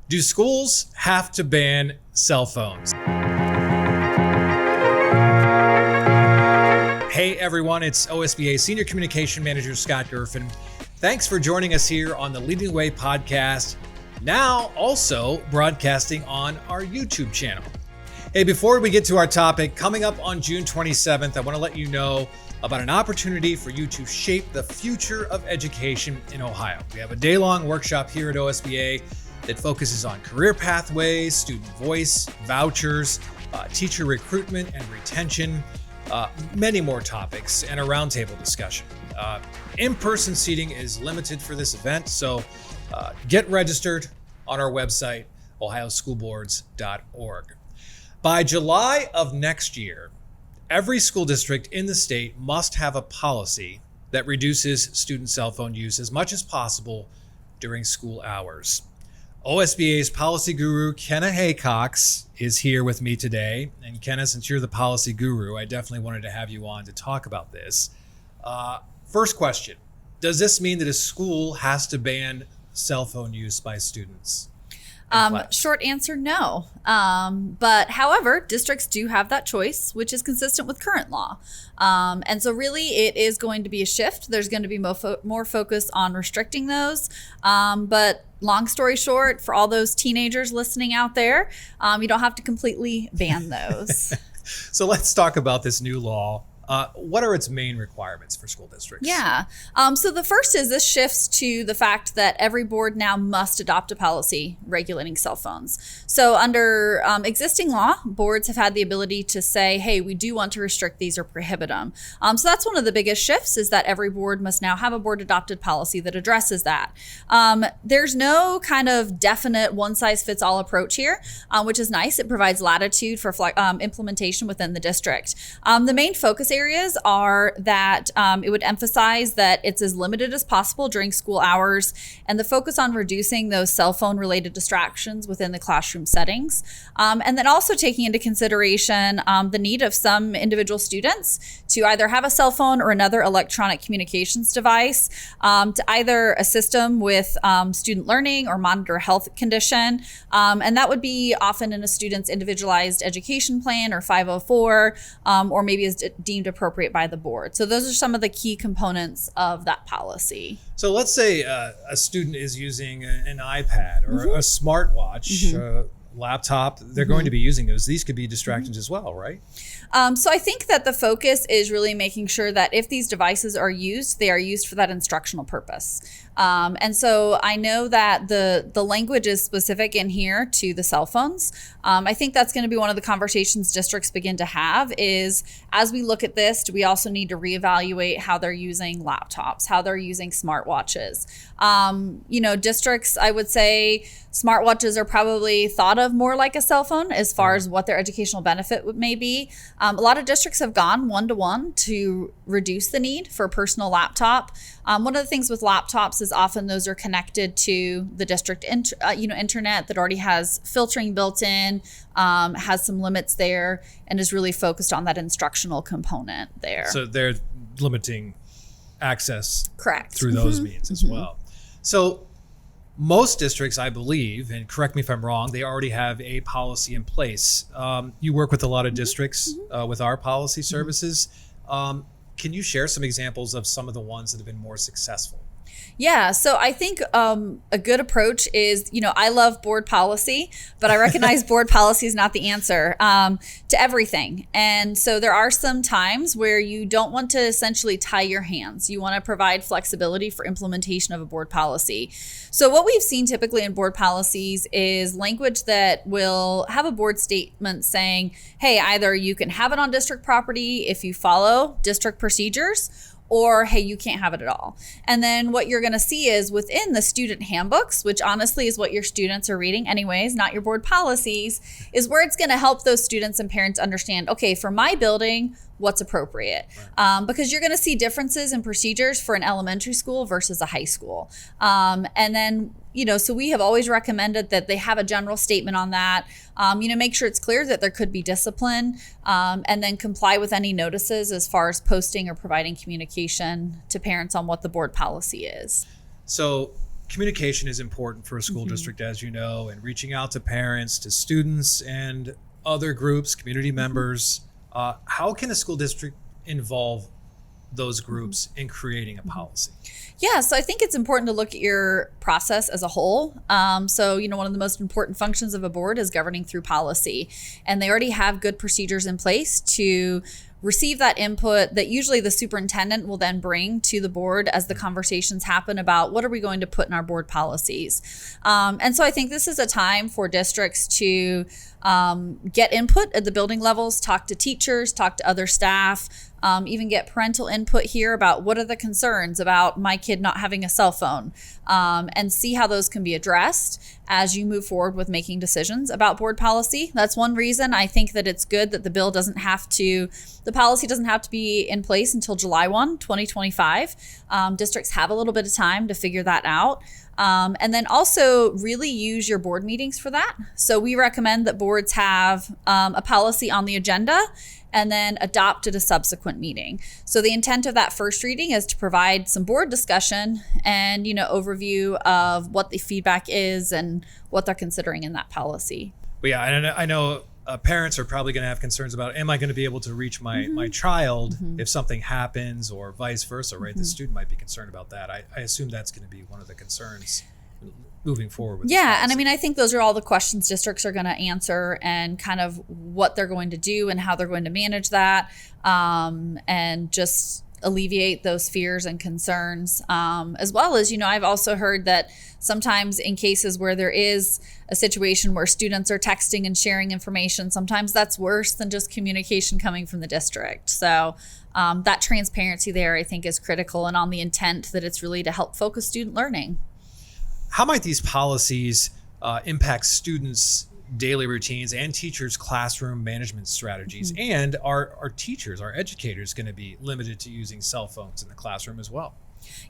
Do schools have to ban cell phones? Hey everyone, it's OSBA Senior Communication Manager Scott Gerfin. Thanks for joining us here on the Leading the Way podcast, now also broadcasting on our YouTube channel. Hey, before we get to our topic, coming up on June 27th, I want to let you know about an opportunity for you to shape the future of education in Ohio. We have a day-long workshop here at OSBA that focuses on career pathways, student voice, vouchers, teacher recruitment and retention, many more topics, and a roundtable discussion. In-person seating is limited for this event, so get registered on our website, ohioschoolboards.org. By July of next year, every school district in the state must have a policy that reduces student cell phone use as much as possible during school hours. OSBA's policy guru, Kenna Haycox, is here with me today. And Kenna, since you're the policy guru, I definitely wanted to have you on to talk about this. First question, does this mean that a school has to ban cell phone use by students? Short answer, no. But however, districts do have that choice, which is consistent with current law. And so really it is going to be a shift. There's going to be more focus on restricting those. But long story short, for all those teenagers listening out there, you don't have to completely ban those. So let's talk about this new law. What are its main requirements for school districts? Yeah. So the first is this shifts to the fact that every board now must adopt a policy regulating cell phones. So under existing law, boards have had the ability to say, hey, we do want to restrict these or prohibit them. So that's one of the biggest shifts, is that every board must now have a board adopted policy that addresses that. There's no kind of definite one size fits all approach here, which is nice. It provides latitude for implementation within the district. The main focus areas are that it would emphasize that it's as limited as possible during school hours, and the focus on reducing those cell phone related distractions within the classroom settings. And then also taking into consideration the need of some individual students to either have a cell phone or another electronic communications device to either assist them with student learning or monitor a health condition. And that would be often in a student's individualized education plan or 504, or maybe is deemed appropriate by the board. So those are some of the key components of that policy. So let's say a student is using an iPad or a smartwatch, laptop. They're going to be using those. These could be distractions as well, right? So I think that the focus is really making sure that if these devices are used, they are used for that instructional purpose. And so I know that the language is specific in here to the cell phones. I think that's going to be one of the conversations districts begin to have is, as we look at this, do we also need to reevaluate how they're using laptops, how they're using smartwatches? Districts, I would say smartwatches are probably thought of more like a cell phone as far as what their educational benefit may be. A lot of districts have gone one-to-one to reduce the need for a personal laptop. One of the things with laptops is often those are connected to the district internet that already has filtering built in, has some limits there, and is really focused on that instructional component there. So they're limiting access correct through those means as well. So most districts, I believe, and correct me if I'm wrong, they already have a policy in place. You work with a lot of districts with our policy services. Can you share some examples of some of the ones that have been more successful? Yeah, so I think a good approach is, I love board policy, but I recognize board policy is not the answer to everything. And so there are some times where you don't want to essentially tie your hands. You want to provide flexibility for implementation of a board policy. So what we've seen typically in board policies is language that will have a board statement saying, hey, either you can have it on district property if you follow district procedures, or hey, you can't have it at all. And then what you're going to see is within the student handbooks, which honestly is what your students are reading anyways, not your board policies, is where it's going to help those students and parents understand, okay, for my building, what's appropriate. Because you're going to see differences in procedures for an elementary school versus a high school. And then, so we have always recommended that they have a general statement on that. Make sure it's clear that there could be discipline, and then comply with any notices as far as posting or providing communication to parents on what the board policy is. So communication is important for a school district, as you know, and reaching out to parents, to students, and other groups, community members. How can a school district involve those groups in creating a policy? Yeah, so I think it's important to look at your process as a whole. So, one of the most important functions of a board is governing through policy. And they already have good procedures in place to receive that input that usually the superintendent will then bring to the board as the conversations happen about what are we going to put in our board policies. And so I think this is a time for districts to get input at the building levels, talk to teachers, talk to other staff, even get parental input here about what are the concerns about my kid not having a cell phone, and see how those can be addressed as you move forward with making decisions about board policy. That's one reason I think that it's good that the policy doesn't have to be in place until July 1, 2025. Districts have a little bit of time to figure that out. And then also really use your board meetings for that. So we recommend that boards have a policy on the agenda and then adopt at a subsequent meeting. So the intent of that first reading is to provide some board discussion and, overview of what the feedback is and what they're considering in that policy. But yeah, and I know parents are probably going to have concerns about, am I going to be able to reach my child if something happens, or vice versa, right? The student might be concerned about that. I assume that's going to be one of the concerns moving forward with Yeah, and I think those are all the questions districts are going to answer, and kind of what they're going to do and how they're going to manage that, and just alleviate those fears and concerns, as well as, I've also heard that sometimes in cases where there is a situation where students are texting and sharing information, sometimes that's worse than just communication coming from the district. So that transparency there, I think, is critical, and on the intent that it's really to help focus student learning. How might these policies impact students' daily routines and teachers' classroom management strategies? And are teachers, our educators, going to be limited to using cell phones in the classroom as well?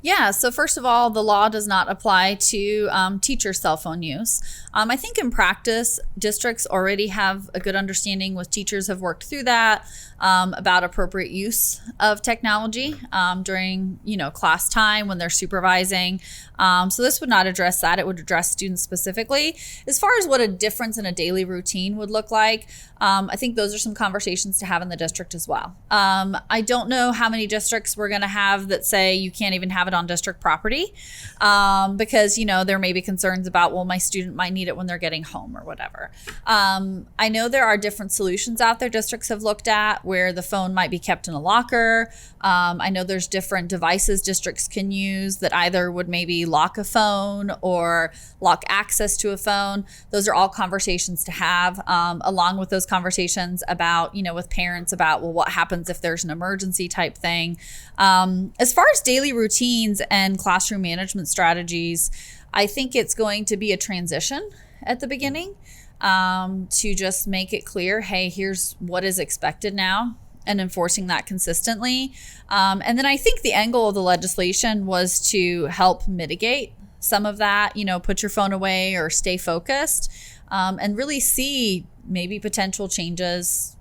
Yeah, so first of all, the law does not apply to teacher cell phone use. I think in practice, districts already have a good understanding with teachers, have worked through that, about appropriate use of technology during, class time when they're supervising. So this would not address that. It would address students specifically. As far as what a difference in a daily routine would look like, I think those are some conversations to have in the district as well. I don't know how many districts we're going to have that say you can't even have it on district property, because, there may be concerns about, well, my student might need it when they're getting home or whatever. I know there are different solutions out there districts have looked at where the phone might be kept in a locker. I know there's different devices districts can use that either would maybe lock a phone or lock access to a phone. Those are all conversations to have, along with those conversations about, with parents about, well, what happens if there's an emergency type thing. As far as daily routines and classroom management strategies, I think it's going to be a transition at the beginning, to just make it clear, hey, here's what is expected now, and enforcing that consistently. And then I think the end goal of the legislation was to help mitigate some of that, put your phone away or stay focused, and really see maybe potential changes,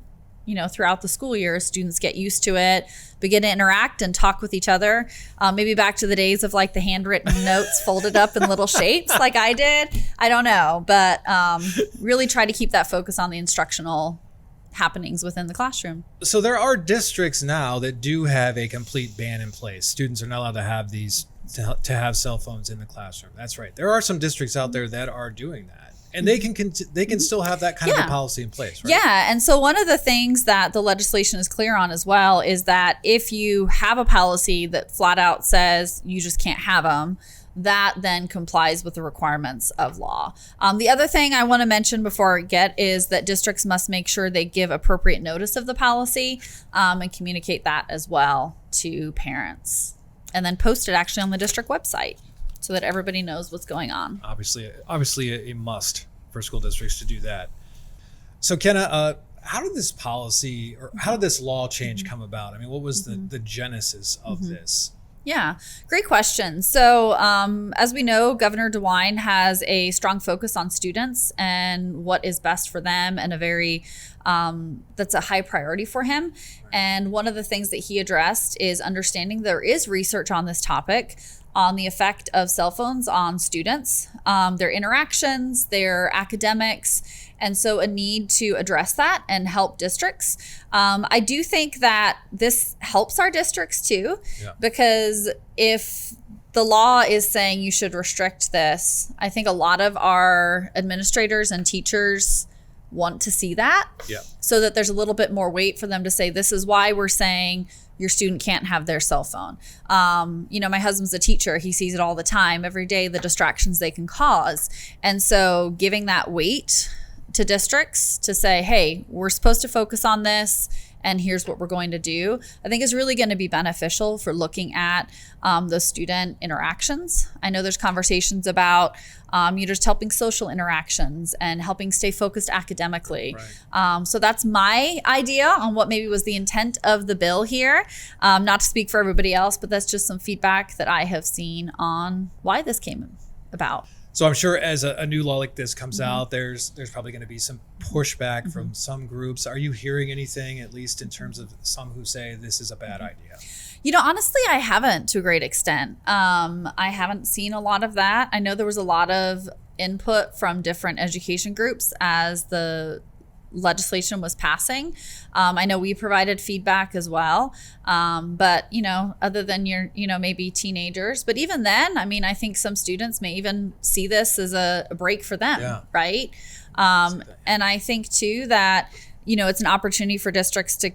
throughout the school year as students get used to it, begin to interact and talk with each other. Maybe back to the days of like the handwritten notes folded up in little shapes like I did. I don't know, but really try to keep that focus on the instructional happenings within the classroom. So there are districts now that do have a complete ban in place. Students are not allowed to have these, to have cell phones in the classroom. That's right. There are some districts out there that are doing that. And they can still have that kind of a policy in place, right? Yeah, and so one of the things that the legislation is clear on as well is that if you have a policy that flat out says you just can't have them, that then complies with the requirements of law. The other thing I want to mention before I get is that districts must make sure they give appropriate notice of the policy, and communicate that as well to parents, and then post it actually on the district website, so that everybody knows what's going on. Obviously a must for school districts to do that. So Kenna, how did this policy, or how did this law change come about? I mean, what was the genesis of this? Yeah, great question. So as we know, Governor DeWine has a strong focus on students and what is best for them, and a very, that's a high priority for him. And one of the things that he addressed is understanding there is research on this topic. on the effect of cell phones on students, their interactions, their academics, and so a need to address that and help districts. I do think that this helps our districts too, because if the law is saying you should restrict this, I think a lot of our administrators and teachers want to see that, so that there's a little bit more weight for them to say, this is why we're saying your student can't have their cell phone. My husband's a teacher. He sees it all the time, every day, the distractions they can cause. And so giving that weight to districts to say, hey, we're supposed to focus on this, and here's what we're going to do, I think is really going to be beneficial for looking at those student interactions. I know there's conversations about just helping social interactions and helping stay focused academically. Right. So that's my idea on what maybe was the intent of the bill here. Not to speak for everybody else, but that's just some feedback that I have seen on why this came about. So I'm sure as a new law like this comes out, there's probably going to be some pushback from some groups. Are you hearing anything, at least in terms of some who say this is a bad idea? Honestly, I haven't to a great extent. I haven't seen a lot of that. I know there was a lot of input from different education groups as the legislation was passing. I know we provided feedback as well. But, other than your, maybe teenagers, but even then, I think some students may even see this as a break for them. Right. And I think too that, it's an opportunity for districts to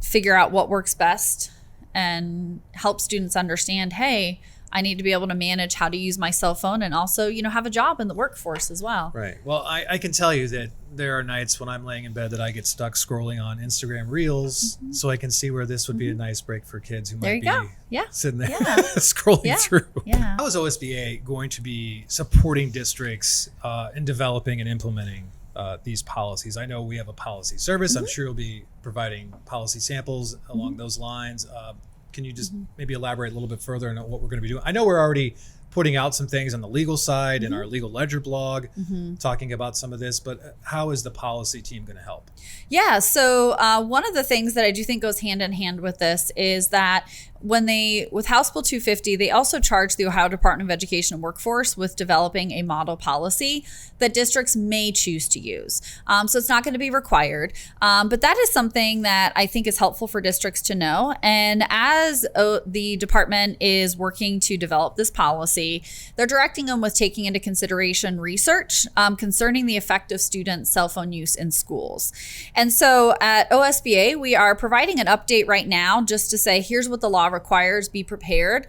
figure out what works best and help students understand, hey, I need to be able to manage how to use my cell phone and also, have a job in the workforce as well. Right. Well, I can tell you that there are nights when I'm laying in bed that I get stuck scrolling on Instagram Reels, so I can see where this would be a nice break for kids who might be sitting there scrolling through. How is OSBA going to be supporting districts in developing and implementing these policies? I know we have a policy service. I'm sure you'll be providing policy samples along those lines. Can you just maybe elaborate a little bit further on what we're going to be doing? I know we're already putting out some things on the legal side in our legal ledger blog, talking about some of this, but how is the policy team going to help? Yeah, so one of the things that I do think goes hand in hand with this is that with House Bill 250, they also charged the Ohio Department of Education and Workforce with developing a model policy that districts may choose to use. So it's not going to be required, but that is something that I think is helpful for districts to know. And as the department is working to develop this policy, they're directing them with taking into consideration research concerning the effect of student cell phone use in schools. And so at OSBA, we are providing an update right now just to say, here's what the law requires, be prepared.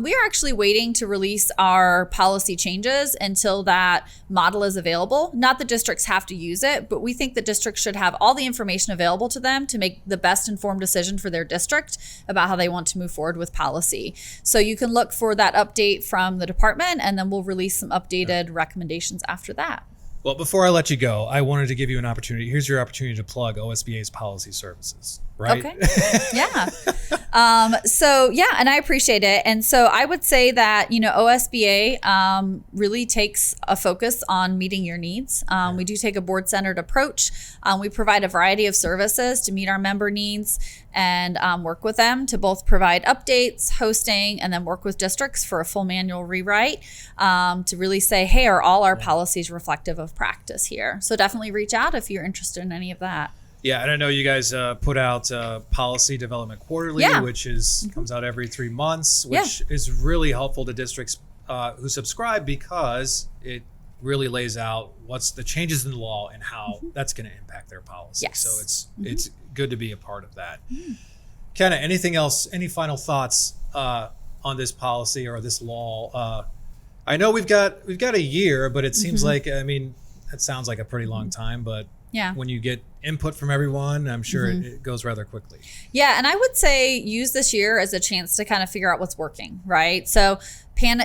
We are actually waiting to release our policy changes until that model is available. Not that districts have to use it, but we think that districts should have all the information available to them to make the best informed decision for their district about how they want to move forward with policy. So you can look for that update from the department, and then we'll release some updated recommendations after that. Well, before I let you go, I wanted to give you an opportunity. Here's your opportunity to plug OSBA's policy services, right? Okay. And I appreciate it. And so I would say that, OSBA really takes a focus on meeting your needs. We do take a board-centered approach. We provide a variety of services to meet our member needs and work with them to both provide updates, hosting, and then work with districts for a full manual rewrite to really say, hey, are all our policies reflective of practice here? So definitely reach out if you're interested in any of that. Yeah, and I know you guys put out Policy Development Quarterly, which comes out every 3 months, which is really helpful to districts who subscribe because it really lays out what's the changes in the law and how that's going to impact their policy. So it's good to be a part of that. Kenna, anything else? Any final thoughts on this policy or this law? I know we've got a year, but it seems like it sounds like a pretty long time, but when you get input from everyone, I'm sure it goes rather quickly. Yeah, and I would say use this year as a chance to kind of figure out what's working, right? So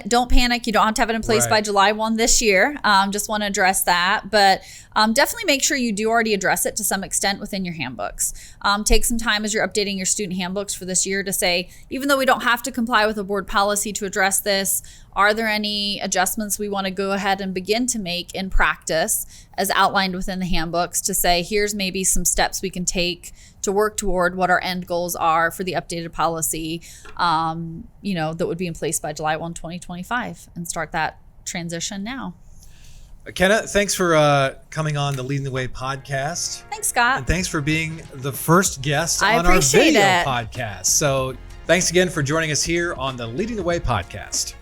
don't panic. You don't have to have it in place by July 1 this year. Just want to address that. But definitely make sure you do already address it to some extent within your handbooks. Take some time as you're updating your student handbooks for this year to say, even though we don't have to comply with a board policy to address this, Are there any adjustments we want to go ahead and begin to make in practice as outlined within the handbooks to say, here's maybe some steps we can take to work toward what our end goals are for the updated policy, that would be in place by July 1, 2025, and start that transition now. Kenna, thanks for coming on the Leading the Way podcast. Thanks, Scott. And thanks for being the first guest on our video podcast. So thanks again for joining us here on the Leading the Way podcast.